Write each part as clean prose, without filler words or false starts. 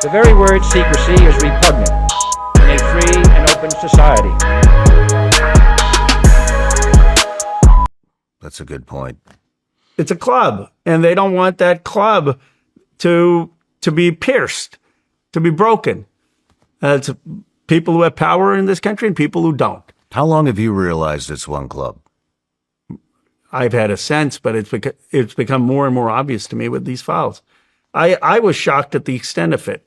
The very word secrecy is repugnant in a free and open society. That's a good point. It's a club, and they don't want that club to be pierced, to be broken. It's people who have power in this country and people who don't. How long have you realized it's one club? I've had a sense, but it's become more and more obvious to me with these files. I was shocked at the extent of it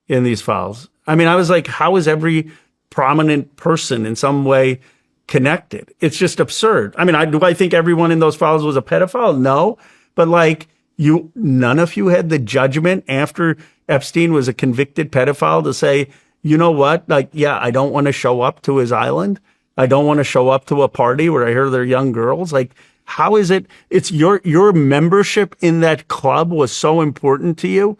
in these files. I mean, I was like, how is every prominent person in some way connected? It's just absurd. I mean, do I think everyone in those files was a pedophile? No. But like none of you had the judgment after Epstein was a convicted pedophile to say, you know what? Like, yeah, I don't want to show up to his island. I don't want to show up to a party where I hear they're young girls. Like, how is it? It's your membership in that club was so important to you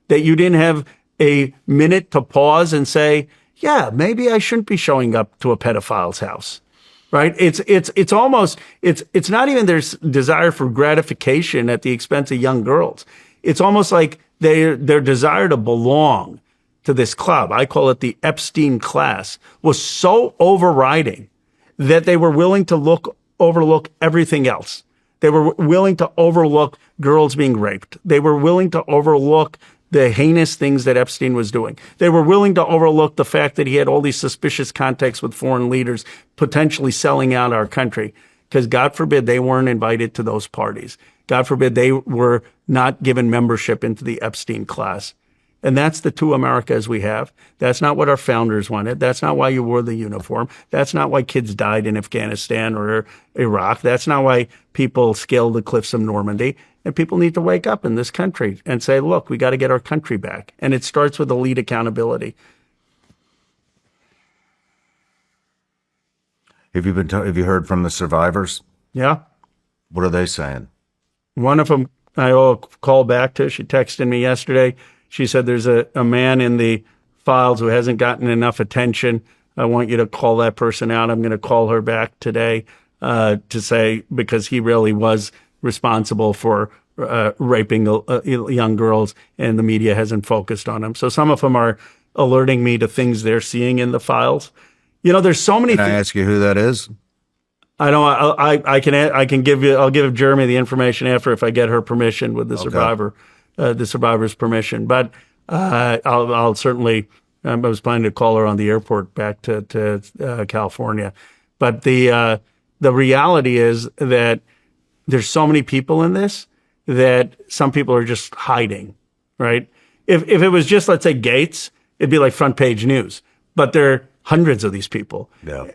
that you didn't have a minute to pause and say, yeah, maybe I shouldn't be showing up to a pedophile's house. Right? It's almost, it's not even their desire for gratification at the expense of young girls. It's almost like their desire to belong to this club, I call it the Epstein class, was so overriding that they were willing to overlook everything else. They were willing to overlook girls being raped. They were willing to overlook the heinous things that Epstein was doing. They were willing to overlook the fact that he had all these suspicious contacts with foreign leaders, potentially selling out our country, because God forbid they weren't invited to those parties. God forbid they were not given membership into the Epstein class. And that's the two Americas we have. That's not what our founders wanted. That's not why you wore the uniform. That's not why kids died in Afghanistan or Iraq. That's not why people scaled the cliffs of Normandy. And people need to wake up in this country and say, look, we got to get our country back. And it starts with elite accountability. Have you heard from the survivors? Yeah. What are they saying? One of them I called back to. She texted me yesterday. She said, there's a man in the files who hasn't gotten enough attention. I want you to call that person out. I'm going to call her back today to say, because he really was responsible for raping young girls, and the media hasn't focused on him. So some of them are alerting me to things they're seeing in the files. You know, there's so many things. Can I ask you who that is? I don't. I can give you. I'll give Jeremy the information after if I get her permission with the survivor. The survivor's permission, but I'll certainly. I was planning to call her on the airport back to California, but the reality is that there's so many people in this that some people are just hiding, right? If it was just, let's say, Gates, it'd be like front page news, but there are hundreds of these people,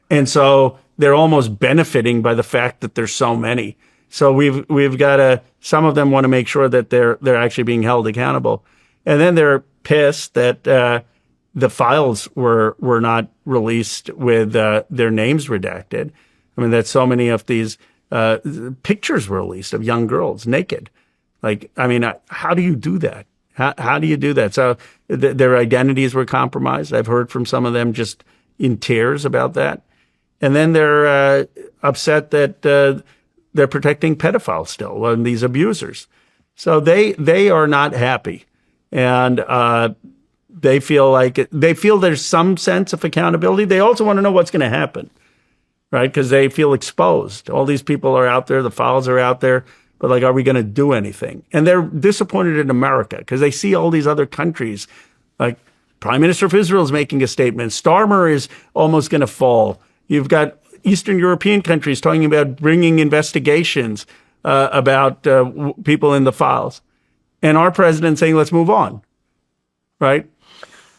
and so they're almost benefiting by the fact that there's so many. So we've got to. Some of them want to make sure that they're actually being held accountable, and then they're pissed that the files were not released with their names redacted. I mean, that so many of these pictures were released of young girls naked. Like, I mean, how do you do that? How do you do that? So their identities were compromised. I've heard from some of them just in tears about that, and then they're upset that. They're protecting pedophiles still and these abusers. So they are not happy. And they feel there's some sense of accountability. They also want to know what's going to happen, right? Because they feel exposed. All these people are out there. The files are out there. But like, are we going to do anything? And they're disappointed in America because they see all these other countries. Like Prime Minister of Israel is making a statement. Starmer is almost going to fall. You've got Eastern European countries talking about bringing investigations about people in the files. And our president saying, let's move on, right?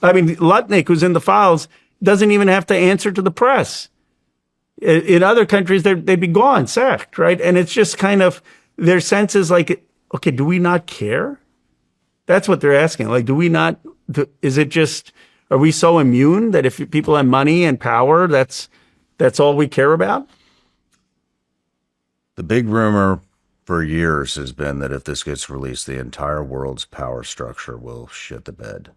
I mean, Lutnick, who's in the files, doesn't even have to answer to the press. In other countries, they'd be gone, sacked, right? And it's just kind of, their sense is like, okay, do we not care? That's what they're asking. Like, do we not, is it just, are we so immune that if people have money and power, that's all we care about? The big rumor for years has been that if this gets released, the entire world's power structure will shit the bed.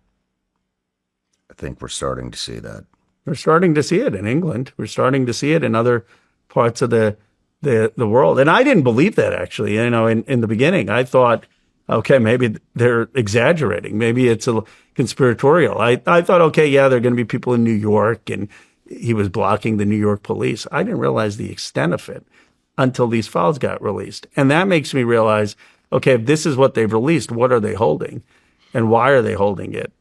I think we're starting to see that. We're starting to see it in England. We're starting to see it in other parts of the world. And I didn't believe that, actually. You know, in the beginning, I thought okay, maybe they're exaggerating. Maybe it's a conspiratorial. I thought, okay, yeah, there are going to be people in New York, and he was blocking the New York police. I didn't realize the extent of it until these files got released. And that makes me realize, okay, if this is what they've released, what are they holding? And why are they holding it?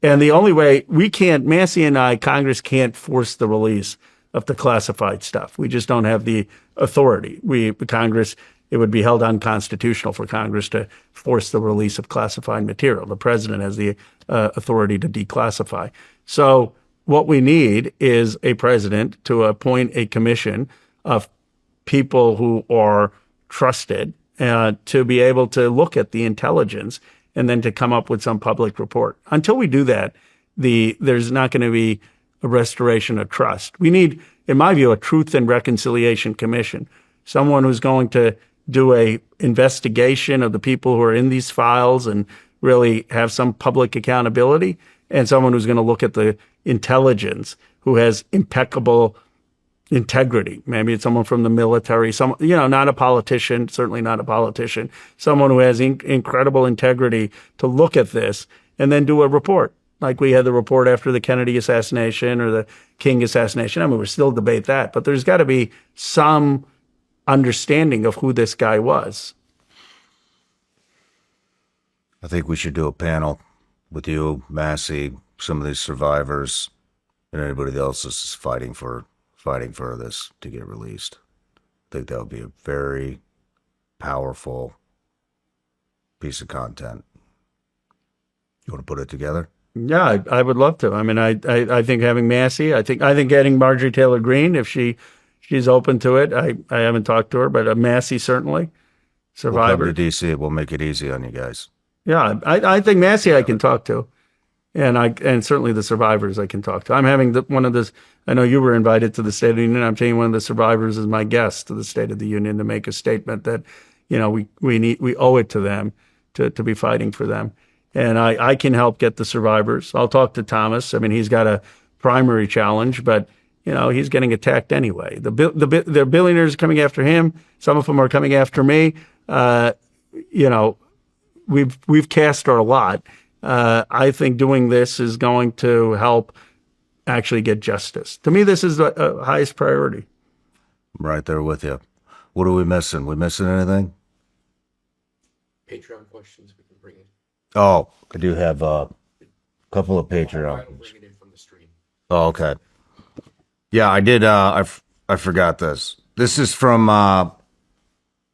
And the only way we can't, Massey and I, Congress can't force the release of the classified stuff. We just don't have the authority. Congress, it would be held unconstitutional for Congress to force the release of classified material. The president has the authority to declassify. So what we need is a president to appoint a commission of people who are trusted to be able to look at the intelligence and then to come up with some public report. Until we do that, there's not going to be a restoration of trust. We need, in my view, a Truth and Reconciliation Commission, someone who's going to do a investigation of the people who are in these files and really have some public accountability, and someone who's going to look at the intelligence, who has impeccable integrity. Maybe it's someone from the military, not a politician, certainly not a politician, someone who has incredible integrity to look at this and then do a report. Like we had the report after the Kennedy assassination or the King assassination. I mean, we'll still debate that, but there's got to be some understanding of who this guy was. I think we should do a panel with you, Massey, some of these survivors, and anybody else that's fighting for this to get released. I think that would be a very powerful piece of content. You want to put it together? Yeah, I would love to. I mean, I think having Massey, I think getting Marjorie Taylor Greene, if she's open to it. I haven't talked to her, but Massey certainly. Survivor. We'll come to DC. We'll make it easy on you guys. Yeah, I think Massey I can talk to, and certainly the survivors I can talk to. I'm having one of this. I know you were invited to the State of the Union. I'm taking one of the survivors as my guest to the State of the Union to make a statement that, we owe it to them to be fighting for them. And I can help get the survivors. I'll talk to Thomas. I mean, he's got a primary challenge, but he's getting attacked anyway. The billionaires coming after him. Some of them are coming after me. We've cast our lot. I think doing this is going to help actually get justice. To me, this is the highest priority. I'm right there with you. What are we missing? We missing anything? Patreon questions we can bring in. Oh, I do have a couple of Patreon. Bring it in from the stream. Oh, okay. Yeah, I did. I forgot this. This is from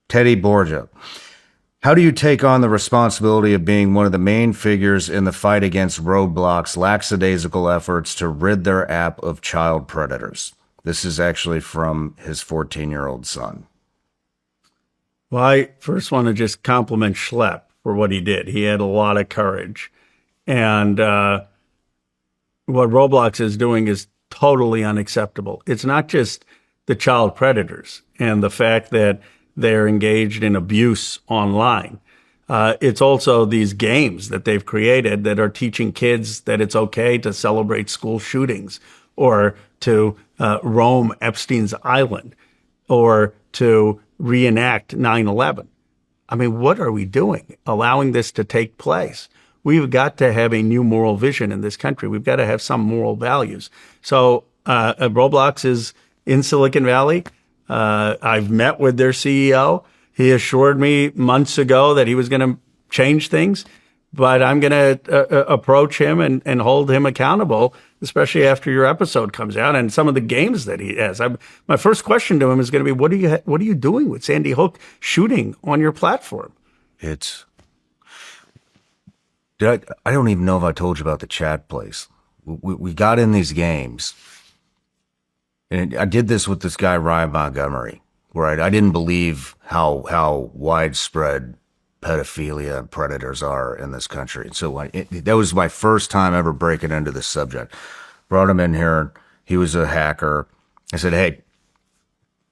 Teddy Borgia. How do you take on the responsibility of being one of the main figures in the fight against Roblox lackadaisical efforts to rid their app of child predators? This is actually from his 14-year-old son. Well, I first want to just compliment Schlepp for what he did. He had a lot of courage. And what Roblox is doing is totally unacceptable. It's not just the child predators and the fact that they're engaged in abuse online. It's also these games that they've created that are teaching kids that it's okay to celebrate school shootings or to roam Epstein's island or to reenact 9/11. I mean, what are we doing allowing this to take place? We've got to have a new moral vision in this country. We've got to have some moral values. So Roblox is in Silicon Valley. I've met with their CEO. He assured me months ago that he was going to change things, but I'm going to approach him and hold him accountable, especially after your episode comes out and some of the games that he has. My first question to him is going to be, what are you doing with Sandy Hook shooting on your platform? I don't even know if I told you about the chat place. We got in these games. And I did this with this guy, Ryan Montgomery, where I didn't believe how widespread pedophilia and predators are in this country. And so that was my first time ever breaking into this subject. Brought him in here. He was a hacker. I said, hey,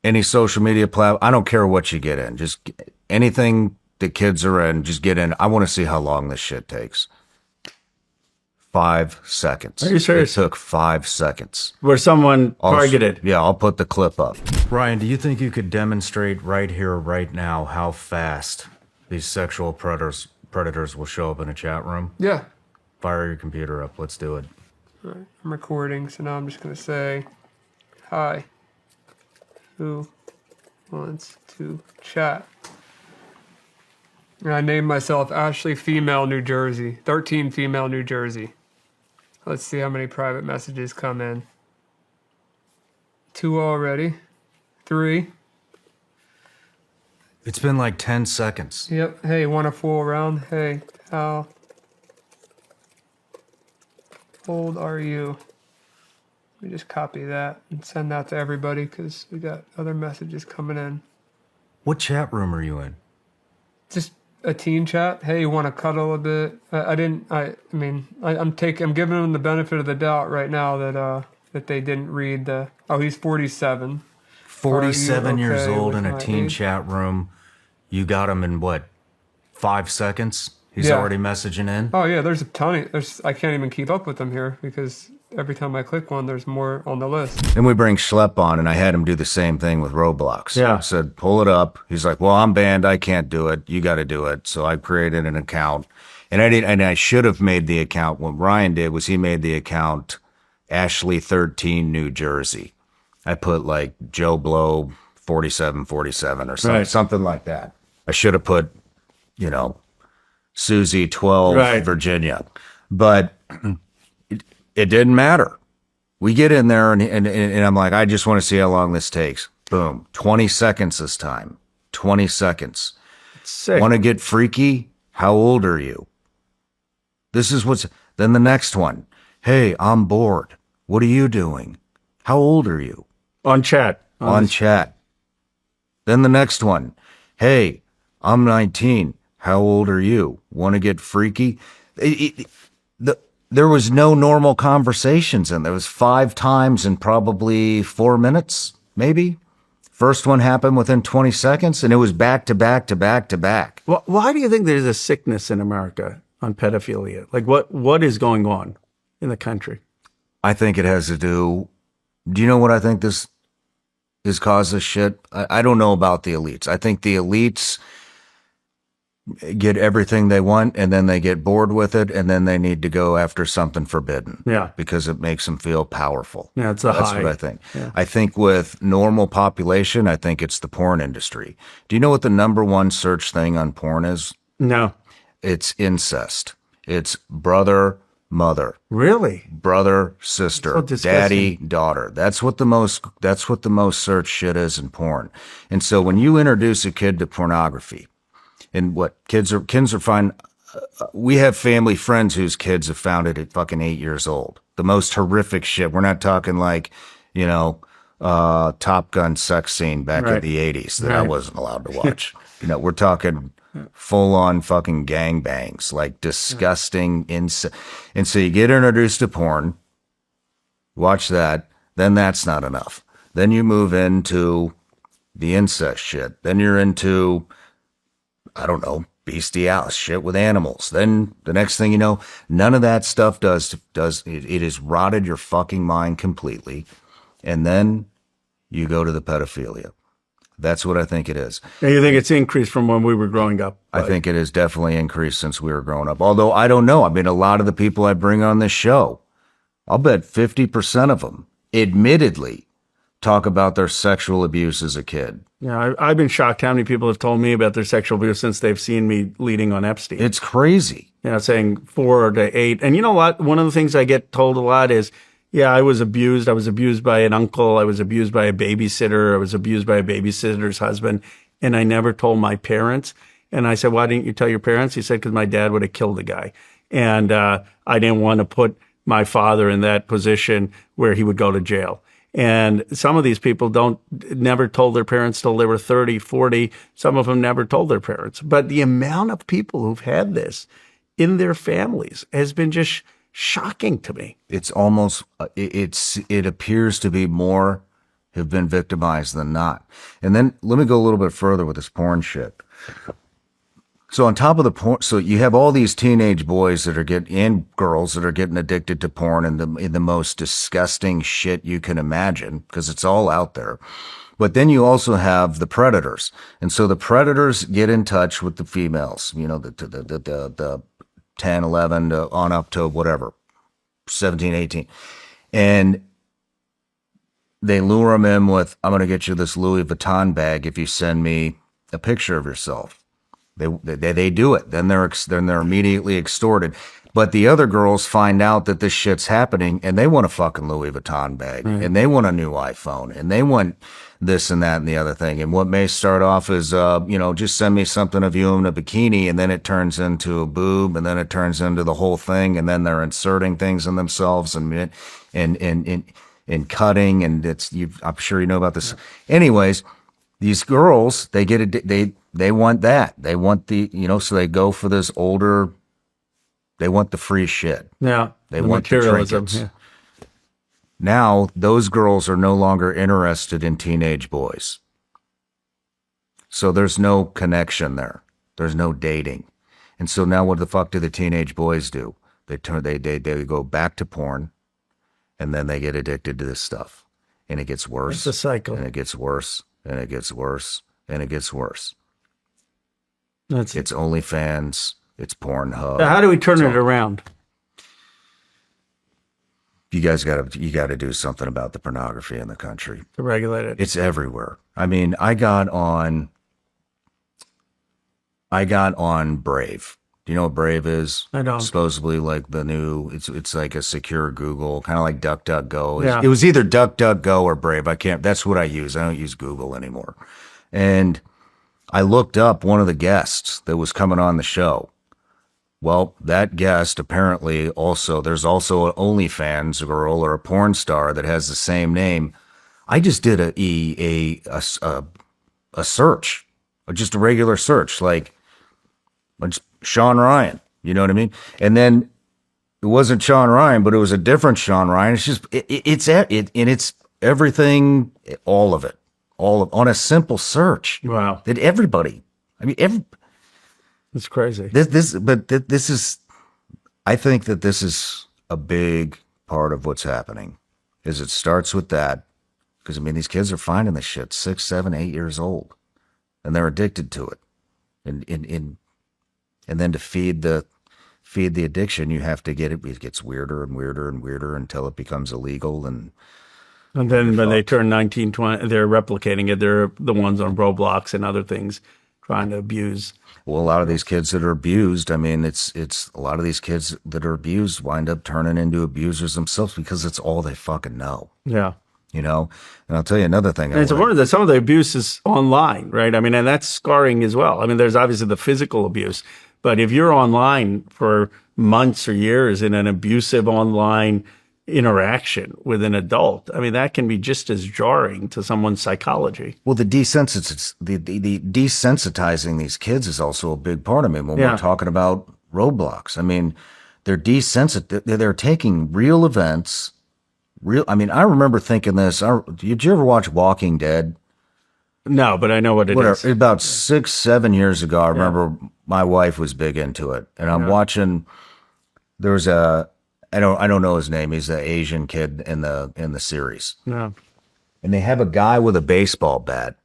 any social media platform, I don't care what you get in. Just anything the kids are in, just get in. I want to see how long this shit takes. 5 seconds. Are you serious? It took 5 seconds. Where someone targeted. Yeah, I'll put the clip up. Ryan, do you think you could demonstrate right here, right now, how fast these sexual predators will show up in a chat room. Yeah. Fire your computer up. Let's do it. All right, I'm recording, so now I'm just going to say, hi, who wants to chat? And I named myself Ashley Female New Jersey, 13 Female New Jersey. Let's see how many private messages come in. 2 already. 3. It's been like 10 seconds. Yep. Hey, want a full round? Hey, how old are you? Let me just copy that and send that to everybody because we got other messages coming in. What chat room are you in? Just a teen chat. Hey, you want to cuddle a bit? I'm giving them the benefit of the doubt right now that they didn't read the. Oh, he's 47. 47 years okay old with in a my teen age? chat room. You got him in what? 5 seconds? He's Yeah. already messaging in? Oh yeah, there's a ton. I can't even keep up with them here because every time I click one, there's more on the list. Then we bring Schlepp on, and I had him do the same thing with Roblox. Yeah. I said, pull it up. He's like, well, I'm banned. I can't do it. You got to do it. So I created an account. And I should have made the account. What Ryan did was he made the account Ashley 13 New Jersey. I put like Joe Blow 4747 or something, Right. something like that. I should have put, Susie 12 Right. Virginia. But it didn't matter. We get in there and I'm like, I just want to see how long this takes. Boom. 20 seconds this time. 20 seconds. Sick. Want to get freaky? How old are you? Then the next one. Hey, I'm bored. What are you doing? How old are you? On chat. On chat. Then the next one. Hey, I'm 19. How old are you? Want to get freaky? There was no normal conversations, and there was 5 times in probably 4 minutes, maybe. First one happened within 20 seconds, and it was back to back to back to back. Why do you think there's a sickness in America on pedophilia? Like, what is going on in the country? I think it has to do. Do you know what I think this caused this shit? I don't know about the elites. I think the elites get everything they want, and then they get bored with it, and then they need to go after something forbidden. Yeah. Because it makes them feel powerful. Yeah, it's a That's high. what I think. Yeah. I think with normal population, I think it's the porn industry. Do you know what the number one search thing on porn is? No. It's incest. It's brother, mother. Really? Brother, sister, So disgusting. daddy, daughter. That's what the most search shit is in porn. And so when you introduce a kid to pornography, and what kids are fine. We have family friends whose kids have found it at fucking 8 years old. The most horrific shit. We're not talking like, Top Gun sex scene back in Right. the 80s that I Right. wasn't allowed to watch. We're talking full on fucking gangbangs, like disgusting And so you get introduced to porn, watch that, then that's not enough. Then you move into the incest shit. Then you're into, I don't know, bestiality shit with animals. Then the next thing you know, none of that stuff does it has rotted your fucking mind completely. And then you go to the pedophilia. That's what I think it is. And you think it's increased from when we were growing up? I think it has definitely increased since we were growing up. Although I don't know. I mean, a lot of the people I bring on this show, I'll bet 50% of them, admittedly, talk about their sexual abuse as a kid. Yeah, I've been shocked how many people have told me about their sexual abuse since they've seen me leading on Epstein. It's crazy. Saying 4 to 8. And you know what? One of the things I get told a lot is, yeah, I was abused. I was abused by an uncle. I was abused by a babysitter. I was abused by a babysitter's husband. And I never told my parents. And I said, why didn't you tell your parents? He said, because my dad would have killed the guy. And I didn't want to put my father in that position where he would go to jail. And some of these people never told their parents till they were 30, 40. Some of them never told their parents. But the amount of people who've had this in their families has been just shocking to me. It's almost, it appears to be more have been victimized than not. And then let me go a little bit further with this porn shit. So on top of the porn, so you have all these teenage boys that are and girls that are getting addicted to porn in the most disgusting shit you can imagine, because it's all out there. But then you also have the predators. And so the predators get in touch with the females, the 10, 11 on up to whatever, 17, 18. And they lure them in with, I'm going to get you this Louis Vuitton bag if you send me a picture of yourself. They do it. Then they're immediately extorted. But the other girls find out that this shit's happening, and they want a fucking Louis Vuitton bag, and they want a new iPhone, and they want this and that and the other thing. And what may start off as, just send me something of you in a bikini, and then it turns into a boob, and then it turns into the whole thing, and then they're inserting things in themselves and cutting, and I'm sure you know about this. Yeah. Anyways, these girls, they want that. They want so they go for this older. They want the free shit. Yeah. They want the trinkets. Yeah. Now, those girls are no longer interested in teenage boys. So there's no connection there. There's no dating. And so now what the fuck do the teenage boys do? They go back to porn, and then they get addicted to this stuff. And it gets worse. It's a cycle. And it gets worse, and it gets worse, and it gets worse. It's OnlyFans. It's Pornhub. How do we turn it around? You guys got to do something about the pornography in the country. To regulate it. It's everywhere. I mean, I got on Brave. Do you know what Brave is? I don't. Supposedly like the new. It's like a secure Google, kind of like DuckDuckGo. Yeah. It was either DuckDuckGo or Brave. I can't. That's what I use. I don't use Google anymore. And I looked up one of the guests that was coming on the show. Well, that guest apparently there's also an OnlyFans girl or a porn star that has the same name. I just did a search, just a regular search, like Shawn Ryan, you know what I mean? And then it wasn't Shawn Ryan, but it was a different Shawn Ryan. It's just, it's everything, all of it, on a simple search. Wow. That everybody, it's crazy. I think that this is a big part of what's happening. Is it starts with that, because these kids are finding this shit 6, 7, 8 years old, and they're addicted to it, and then to feed the addiction, you have to get it. It gets weirder and weirder and weirder until it becomes illegal, and then when they turn 19, 20, they're replicating it. They're the ones on Roblox and other things trying to abuse. Well, a lot of these kids that are abused, it's a lot of these kids that are abused wind up turning into abusers themselves because it's all they fucking know. Yeah. And I'll tell you another thing. And it's important that some of the abuse is online, right? And that's scarring as well. There's obviously the physical abuse, but if you're online for months or years in an abusive online interaction with an adult, that can be just as jarring to someone's psychology. Well, the desensitizing these kids is also a big part of it. When we're talking about Roblox, they're taking real events. I remember thinking this. Did you ever watch Walking Dead? No, but I know what it is. About 6, 7 years ago, I remember my wife was big into it, and I'm watching. There's I don't know his name. He's the Asian kid in the series. Yeah. And they have a guy with a baseball bat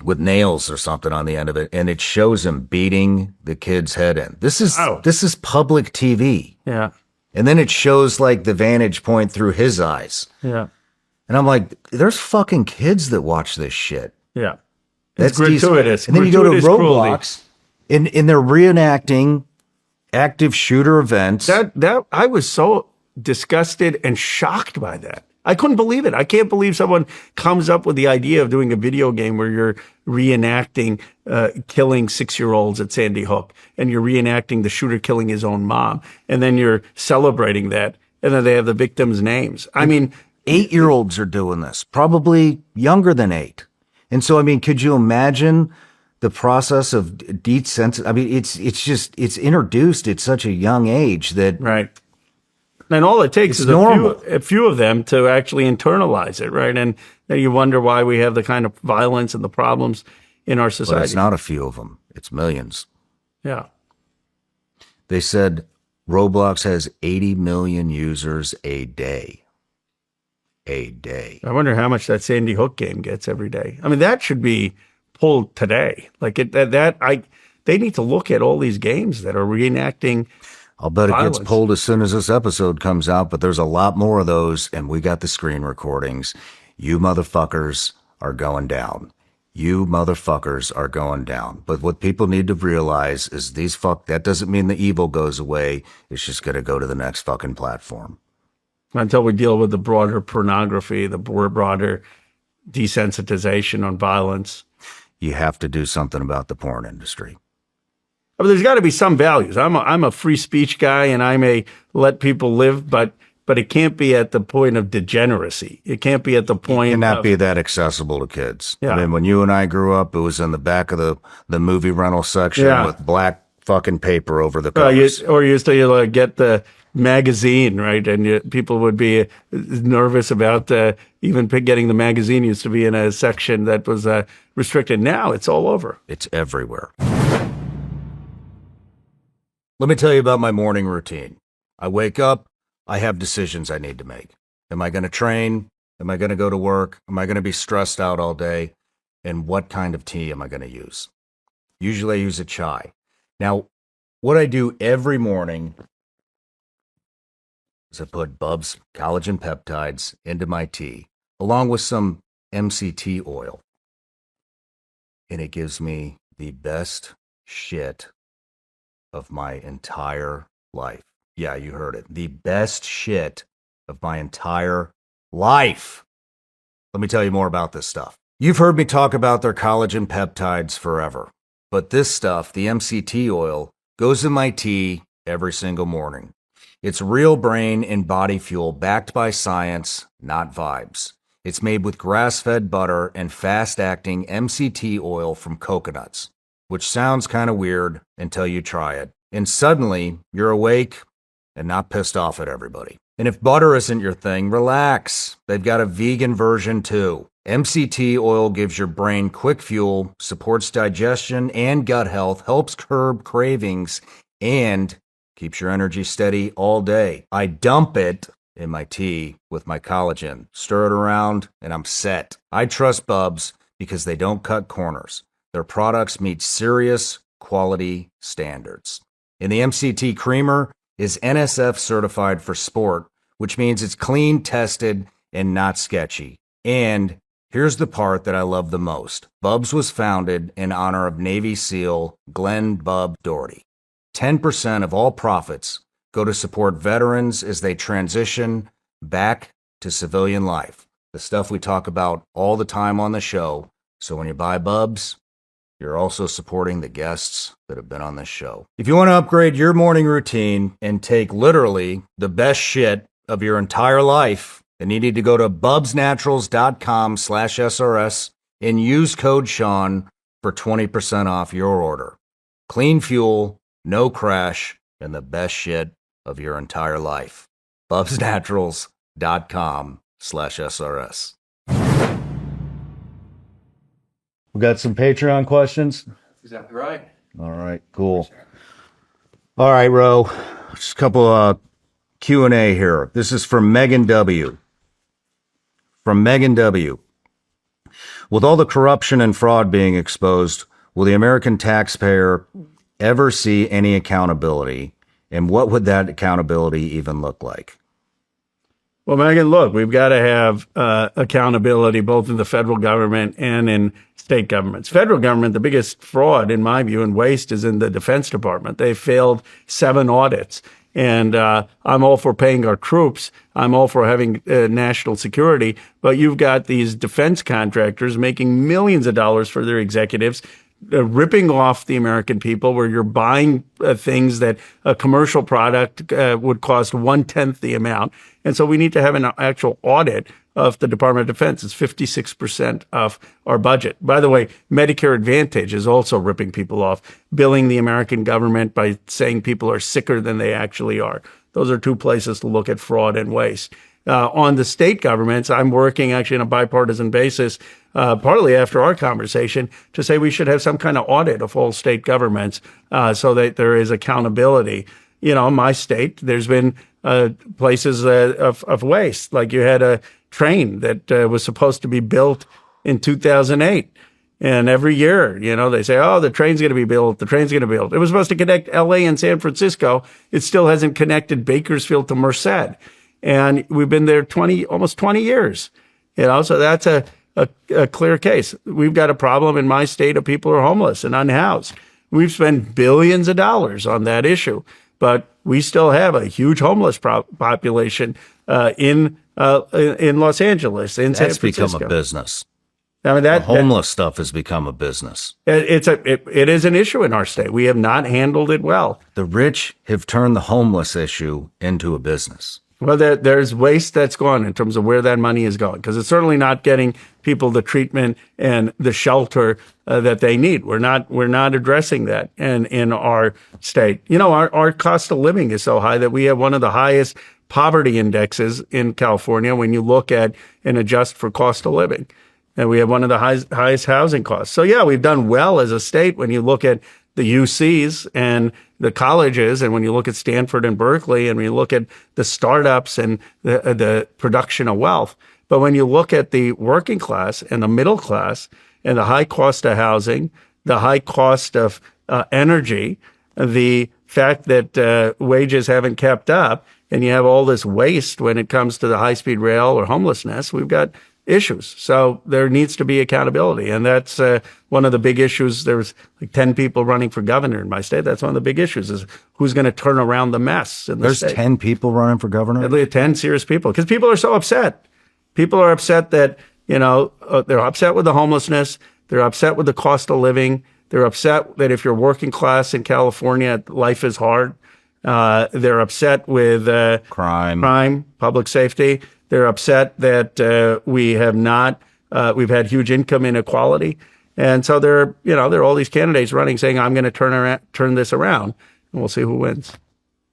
with nails or something on the end of it, and it shows him beating the kid's head in. This is public TV. Yeah. And then it shows like the vantage point through his eyes. Yeah. And I'm like, there's fucking kids that watch this shit. Yeah. That's gratuitous. And then you go to Roblox, and they're reenacting active shooter events. That I was so disgusted and shocked by that. I couldn't believe it. I can't believe someone comes up with the idea of doing a video game where you're reenacting killing 6-year-olds at Sandy Hook, and you're reenacting the shooter killing his own mom, and then you're celebrating that, and then they have the victims' names. 8-year-olds are doing this, probably younger than 8. And so, could you imagine the process of desensitizing? It's introduced at such a young age that. Right. And all it takes is a few of them to actually internalize it, right? And then you wonder why we have the kind of violence and the problems in our society. But it's not a few of them. It's millions. Yeah. They said Roblox has 80 million users a day. A day. I wonder how much that Sandy Hook game gets every day. I mean, that should be pulled today. Like they need to look at all these games that are reenacting. I'll bet violence. it gets pulled as soon as this episode comes out, but there's a lot more of those, and we got the screen recordings. You motherfuckers are going down. You motherfuckers are going down. But what people need to realize is that doesn't mean the evil goes away. It's just going to go to the next fucking platform. Until we deal with the broader pornography, the broader desensitization on violence. You have to do something about the porn industry. But there's got to be some values. I'm a free speech guy, and I may let people live, but it can't be at the point of degeneracy. It can't be at the point. It cannot be that accessible to kids. Yeah. I mean, when you and I grew up, it was in the back of the movie rental section with black fucking paper over the covers. You used to get the magazine, right? And people would be nervous about even getting the magazine. Used to be in a section that was restricted. Now it's all over. It's everywhere. Let me tell you about my morning routine. I wake up. I have decisions I need to make. Am I going to train? Am I going to go to work? Am I going to be stressed out all day? And what kind of tea am I going to use? Usually I use a chai. Now, what I do every morning is I put Bub's collagen peptides into my tea, along with some MCT oil. And it gives me the best shit of my entire life. Yeah, you heard it. The best shit of my entire life. Let me tell you more about this stuff. You've heard me talk about their collagen peptides forever. But this stuff, the MCT oil, goes in my tea every single morning. It's real brain and body fuel backed by science, not vibes. It's made with grass-fed butter and fast-acting MCT oil from coconuts, which sounds kind of weird until you try it. And suddenly, you're awake and not pissed off at everybody. And if butter isn't your thing, relax. They've got a vegan version too. MCT oil gives your brain quick fuel, supports digestion and gut health, helps curb cravings, and keeps your energy steady all day. I dump it in my tea with my collagen, stir it around, and I'm set. I trust Bubs because they don't cut corners. Their products meet serious quality standards. And the MCT creamer is NSF certified for sport, which means it's clean, tested, and not sketchy. And here's the part that I love the most. Bubs was founded in honor of Navy SEAL Glenn Bub Doherty. 10% of all profits go to support veterans as they transition back to civilian life. The stuff we talk about all the time on the show. So when you buy Bubs, you're also supporting the guests that have been on this show. If you want to upgrade your morning routine and take literally the best shit of your entire life, then you need to go to bubsnaturals.com/SRS and use code Shawn for 20% off your order. Clean fuel, no crash, and the best shit of your entire life. bubsnaturals.com/SRS. We got some Patreon questions. Exactly right. All right, cool. All right, Ro. Just a couple Q&A here. This is from Megan W. From Megan W. With all the corruption and fraud being exposed, will the American taxpayer ever see any accountability? And what would that accountability even look like? Well, Megan, look, we've got to have accountability both in the federal government and in state governments. Federal government, the biggest fraud, in my view, and waste is in the Defense Department. They failed 7 audits. And I'm all for paying our troops. I'm all for having national security. But you've got these defense contractors making millions of dollars for their executives, ripping off the American people, where you're buying things that a commercial product would cost 1/10 the amount. And so we need to have an actual audit of the Department of Defense. It's 56% of our budget. By the way, Medicare Advantage is also ripping people off, billing the American government by saying people are sicker than they actually are. Those are 2 places to look at fraud and waste. on the state governments. I'm working actually on a bipartisan basis, partly after our conversation, to say we should have some kind of audit of all state governments so that there is accountability. You know, in my state, there's been places of waste. Like you had a train that was supposed to be built in 2008. And every year, you know, they say, oh, the train's going to be built. The train's going to be built. It was supposed to connect L.A. and San Francisco. It still hasn't connected Bakersfield to Merced. And we've been there almost 20 years. You know, so that's a clear case. We've got a problem in my state of people who are homeless and unhoused. We've spent billions of dollars on that issue, but we still have a huge homeless population in Los Angeles, in San Francisco. That's become a business. I mean, the homeless stuff has become a business. It is an issue in our state. We have not handled it well. The rich have turned the homeless issue into a business. Well, there's waste that's gone in terms of where that money is going, because it's certainly not getting people the treatment and the shelter that they need. We're not addressing that in our state. You know, our cost of living is so high that we have one of the highest poverty indexes in California when you look at and adjust for cost of living. And we have one of the highest housing costs. So, yeah, we've done well as a state when you look at the UCs and the colleges, and when you look at Stanford and Berkeley, and when you look at the startups and the production of wealth. But when you look at the working class and the middle class and the high cost of housing, the high cost of energy, the fact that wages haven't kept up, and you have all this waste when it comes to the high-speed rail or homelessness, we've got issues. So there needs to be accountability. And that's one of the big issues. There's like 10 people running for governor in my state. That's one of the big issues, is who's going to turn around the mess in the state. There's 10 people running for governor? At least 10 serious people, because people are so upset. People are upset that, you know, they're upset with the homelessness. They're upset with the cost of living. They're upset that if you're working class in California, life is hard. They're upset with crime, public safety. They're upset that we've had huge income inequality. And so there are all these candidates running saying, I'm going to turn this around, and we'll see who wins.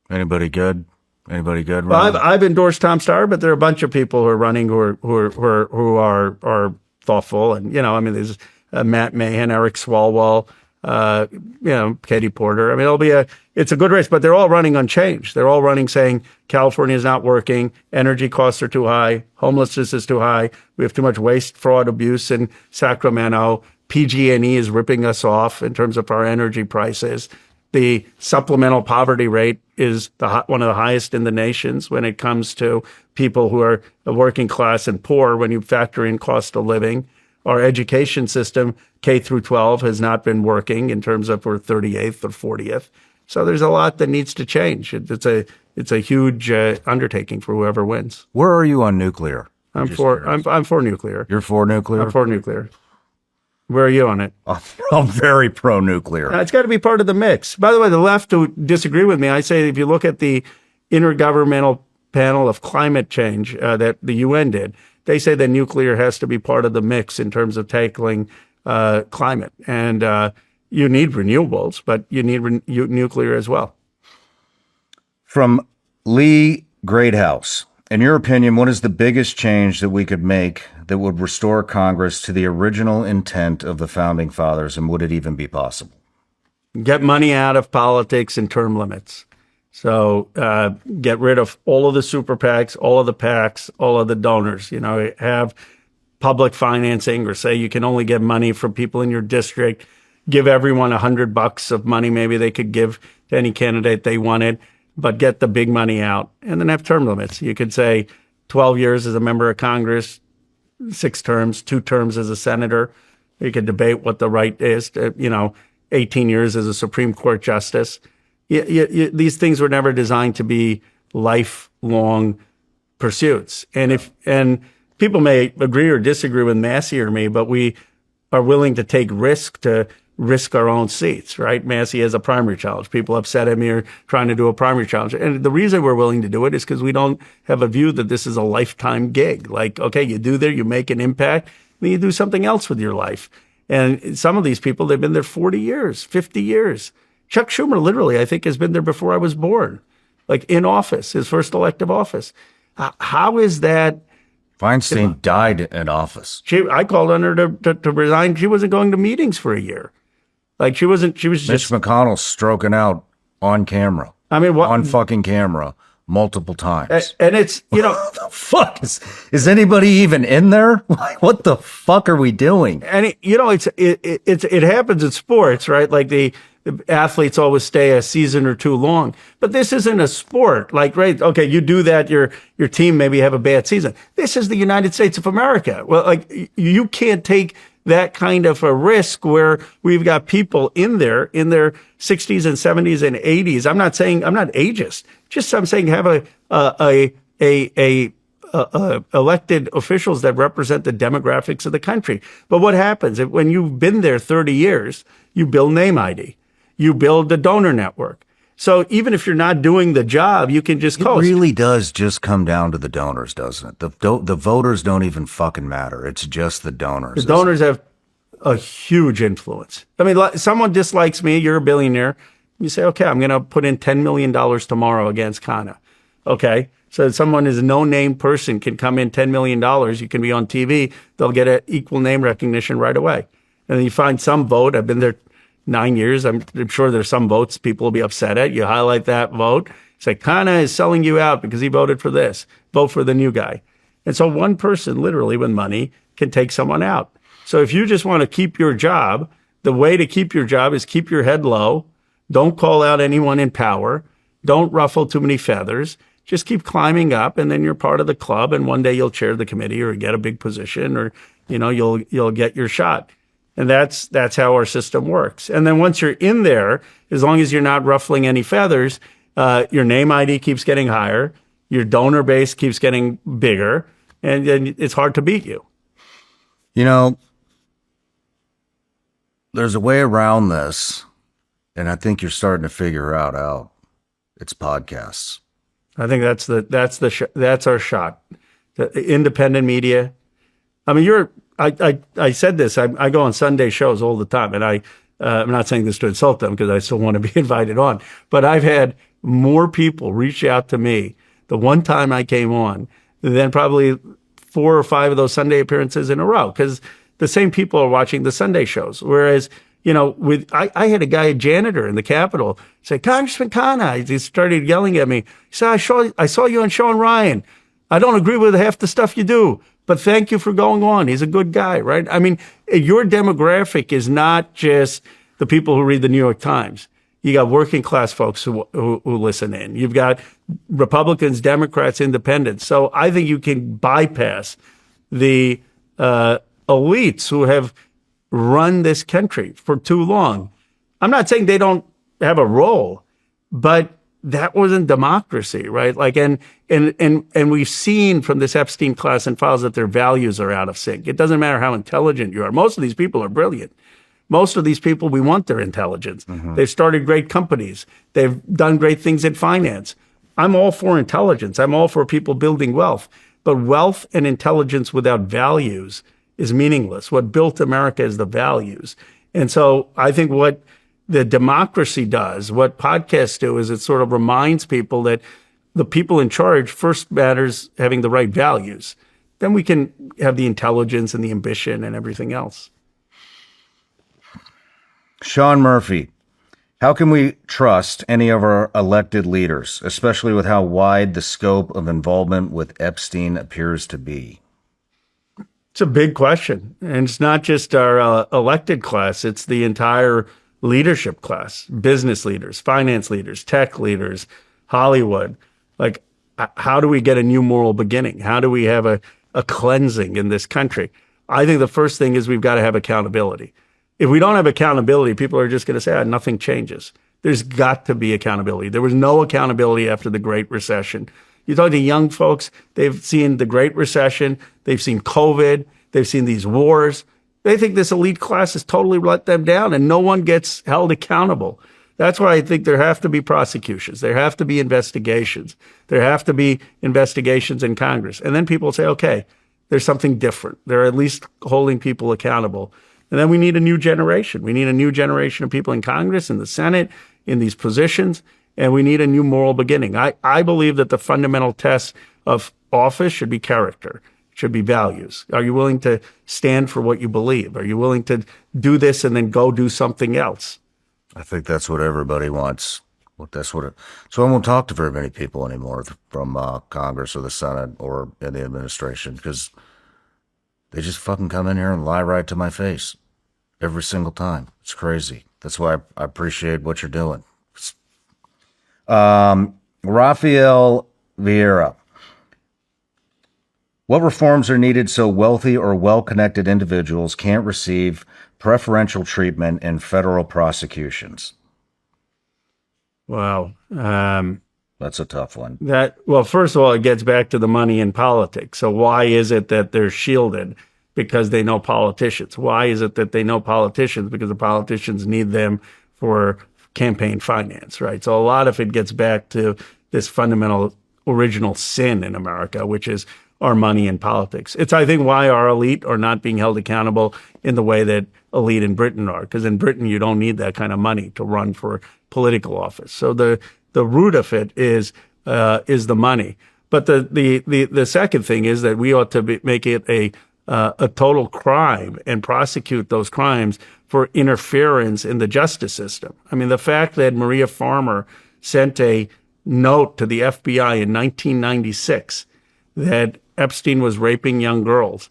Anybody good? Well, I've endorsed Tom Starr, but there are a bunch of people who are running who are thoughtful. And, you know, I mean, there's Matt Mahan, Eric Swalwell, Katie Porter. I mean, it's a good race, but they're all running unchanged. They're all running saying California is not working, energy costs are too high, homelessness is too high, we have too much waste, fraud, abuse in Sacramento, PG&E is ripping us off in terms of our energy prices. The supplemental poverty rate is one of the highest in the nations when it comes to people who are working class and poor when you factor in cost of living. Our education system, K through 12, has not been working in terms of we're 38th or 40th. So there's a lot that needs to change. It's a huge undertaking for whoever wins. Where are you on nuclear? I'm for nuclear. You're for nuclear? I'm for nuclear. Where are you on it? I'm very pro-nuclear. It's got to be part of the mix. By the way, the left who disagree with me, I say if you look at the Intergovernmental Panel of Climate Change that the UN did, they say that nuclear has to be part of the mix in terms of tackling climate. And you need renewables, but you need nuclear as well. From Lee Greathouse, in your opinion, what is the biggest change that we could make that would restore Congress to the original intent of the Founding Fathers, and would it even be possible? Get money out of politics and term limits. So get rid of all of the super PACs, all of the PACs, all of the donors. You know, have public financing, or say you can only get money from people in your district. Give everyone $100 of money maybe they could give to any candidate they wanted, but get the big money out, and then have term limits. You could say 12 years as a member of Congress, 6 terms, 2 terms as a senator. You could debate what the right is, 18 years as a Supreme Court justice. These things were never designed to be lifelong pursuits. And people may agree or disagree with Massey or me, but we are willing to take risk to risk our own seats, right? Massey has a primary challenge. People upset at me are trying to do a primary challenge. And the reason we're willing to do it is because we don't have a view that this is a lifetime gig. Like, okay, you do there, you make an impact, then you do something else with your life. And some of these people, they've been there 40 years, 50 years. Chuck Schumer, literally, I think, has been there before I was born, like in office, his first elective office. How is that? Feinstein died in office. I called on her to resign. She wasn't going to meetings for a year. Like she was Mitch just, McConnell stroking out on camera. I mean, what? On fucking camera multiple times. And it's, What the fuck? Is anybody even in there? Like, what the fuck are we doing? and it happens in sports, right? Like the athletes always stay a season or two long, but this isn't a sport. Like, right? Okay, you do that, your team maybe have a bad season. This is the United States of America. Well, like you can't take that kind of a risk where we've got people in their 60s and 70s and 80s. I'm not ageist. Just I'm saying have elected officials that represent the demographics of the country. But what happens when you've been there 30 years? You build name ID, you build the donor network. So even if you're not doing the job, you can just coast. It really does just come down to the donors, doesn't it? The voters don't even fucking matter. It's just the donors. The donors have a huge influence. I mean, someone dislikes me. You're a billionaire. You say, okay, I'm going to put in $10 million tomorrow against Khanna. Okay. So someone is a no-name person can come in $10 million. You can be on TV. They'll get an equal name recognition right away. And then you find some vote. I've been there 9 years. I'm sure there's some votes people will be upset at. You highlight that vote. Say, Khanna is selling you out because he voted for this. Vote for the new guy. And so one person, literally with money, can take someone out. So if you just want to keep your job, the way to keep your job is keep your head low. Don't call out anyone in power. Don't ruffle too many feathers. Just keep climbing up, and then you're part of the club. And one day you'll chair the committee or get a big position, or you'll get your shot. And that's how our system works. And then once you're in there, as long as you're not ruffling any feathers, your name ID keeps getting higher, your donor base keeps getting bigger, and it's hard to beat you. There's a way around this, and I think you're starting to figure out. It's podcasts. I think that's our shot. The independent media. I mean, I said this. I go on Sunday shows all the time, and I'm not saying this to insult them because I still want to be invited on. But I've had more people reach out to me the one time I came on than probably 4 or 5 of those Sunday appearances in a row, because the same people are watching the Sunday shows. Whereas, I had a guy, a janitor in the Capitol, say, Congressman Khanna, he started yelling at me. He said, I saw you on Shawn Ryan. I don't agree with half the stuff you do, but thank you for going on. He's a good guy, right? I mean, your demographic is not just the people who read the New York Times. You got working class folks who listen in. You've got Republicans, Democrats, independents. So I think you can bypass the elites who have run this country for too long. I'm not saying they don't have a role, but that wasn't democracy, right? Like, and we've seen from this Epstein class and files that their values are out of sync. It doesn't matter how intelligent you are. Most of these people are brilliant. Most of these people, we want their intelligence. Mm-hmm. They've started great companies. They've done great things in finance. I'm all for intelligence. I'm all for people building wealth. But wealth and intelligence without values is meaningless. What built America is the values. And so I think what the democracy does, what podcasts do, is it sort of reminds people that the people in charge first matters having the right values. Then we can have the intelligence and the ambition and everything else. Shawn Murphy, how can we trust any of our elected leaders, especially with how wide the scope of involvement with Epstein appears to be? It's a big question. And it's not just our elected class. It's the entire leadership class, business leaders, finance leaders, tech leaders, Hollywood. Like, how do we get a new moral beginning? How do we have a cleansing in this country? I think the first thing is we've got to have accountability. If we don't have accountability, people are just going to say, nothing changes. There's got to be accountability. There was no accountability after the Great Recession. You talk to young folks, they've seen the Great Recession, they've seen COVID, they've seen these wars. They think this elite class has totally let them down, and no one gets held accountable. That's why I think there have to be prosecutions. There have to be investigations. There have to be investigations in Congress. And then people say, okay, there's something different. They're at least holding people accountable. And then we need a new generation. We need a new generation of people in Congress, in the Senate, in these positions, and we need a new moral beginning. I believe that the fundamental test of office should be character, should be values. Are you willing to stand for what you believe? Are you willing to do this and then go do something else? I think that's what everybody wants. So I won't talk to very many people anymore from Congress or the Senate or in the administration, because they just fucking come in here and lie right to my face every single time. It's crazy. That's why I appreciate what you're doing. Rafael Vieira. What reforms are needed so wealthy or well-connected individuals can't receive preferential treatment in federal prosecutions? Wow. That's a tough one. Well, first of all, it gets back to the money in politics. So why is it that they're shielded? Because they know politicians. Why is it that they know politicians? Because the politicians need them for campaign finance, right? So a lot of it gets back to this fundamental original sin in America, which is our money in politics. It's, I think, why our elite are not being held accountable in the way that elite in Britain are. Because in Britain, you don't need that kind of money to run for political office. So the root of it is the money. But the second thing is that we ought to make it a total crime and prosecute those crimes for interference in the justice system. I mean, the fact that Maria Farmer sent a note to the FBI in 1996 that Epstein was raping young girls,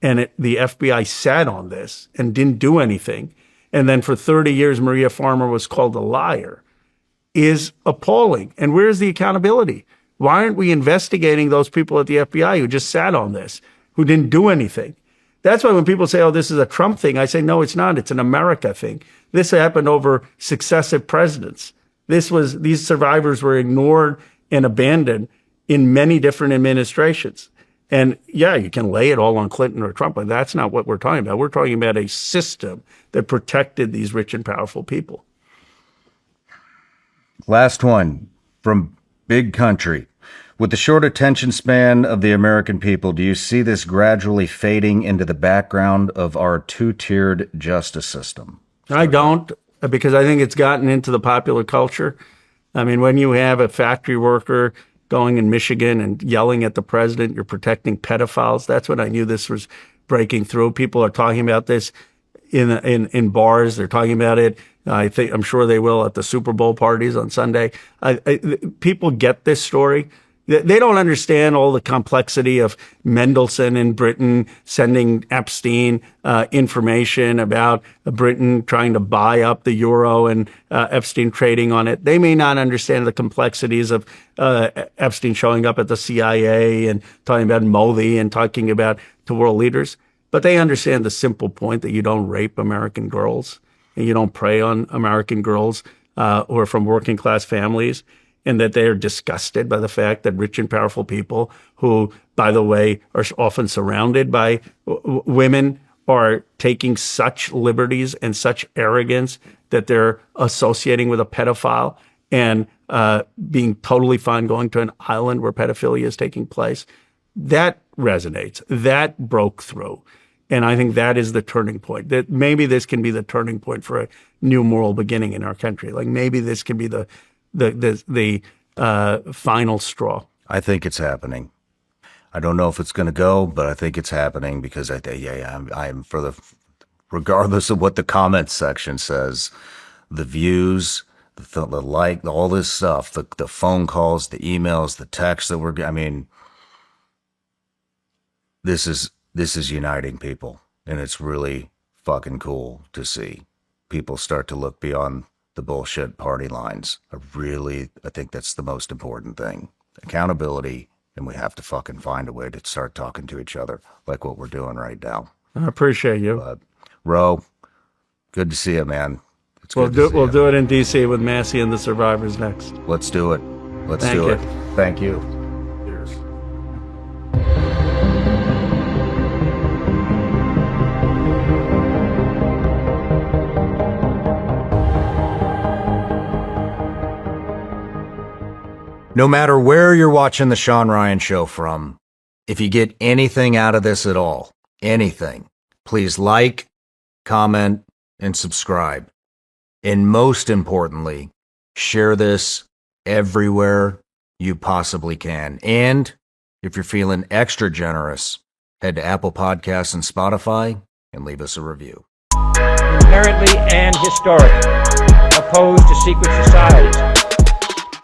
and the FBI sat on this and didn't do anything, and then for 30 years Maria Farmer was called a liar, is appalling. And where's the accountability? Why aren't we investigating those people at the FBI who just sat on this, who didn't do anything? That's why when people say, oh, this is a Trump thing, I say, no, it's not. It's an America thing. This happened over successive presidents. These survivors were ignored and abandoned in many different administrations. And yeah, you can lay it all on Clinton or Trump, but that's not what we're talking about. We're talking about a system that protected these rich and powerful people. Last one from Big Country. With the short attention span of the American people, do you see this gradually fading into the background of our two-tiered justice system? I don't, because I think it's gotten into the popular culture. I mean, when you have a factory worker going in Michigan and yelling at the president, you're protecting pedophiles. That's when I knew this was breaking through. People are talking about this in bars. They're talking about it. I'm sure they will at the Super Bowl parties on Sunday. People get this story. They don't understand all the complexity of Mendelssohn in Britain sending Epstein information about Britain trying to buy up the euro and Epstein trading on it. They may not understand the complexities of Epstein showing up at the CIA and talking about Modi and talking about to world leaders. But they understand the simple point that you don't rape American girls and you don't prey on American girls who are from working class families, and that they are disgusted by the fact that rich and powerful people who, by the way, are often surrounded by women are taking such liberties and such arrogance that they're associating with a pedophile and being totally fine going to an island where pedophilia is taking place. That resonates. That broke through. And I think that is the turning point. That maybe this can be the turning point for a new moral beginning in our country. Like maybe this can be the final straw. I think it's happening. I don't know if it's going to go, but I think it's happening because I'm regardless of what the comments section says, the views, the like, all this stuff, the phone calls, the emails, the texts that this is uniting people, and it's really fucking cool to see people start to look beyond the bullshit party lines. I think that's the most important thing. Accountability, and we have to fucking find a way to start talking to each other like what we're doing right now. I appreciate you. But, Ro, good to see you, man. We'll do it in D.C. with Massey and the survivors next. Let's do it. Thank you. Thank you. Cheers. No matter where you're watching the Shawn Ryan Show from, if you get anything out of this at all, anything, please like, comment, and subscribe. And most importantly, share this everywhere you possibly can. And If you're feeling extra generous, head to Apple Podcasts and Spotify and leave us a review. Inherently and historically opposed to secret societies,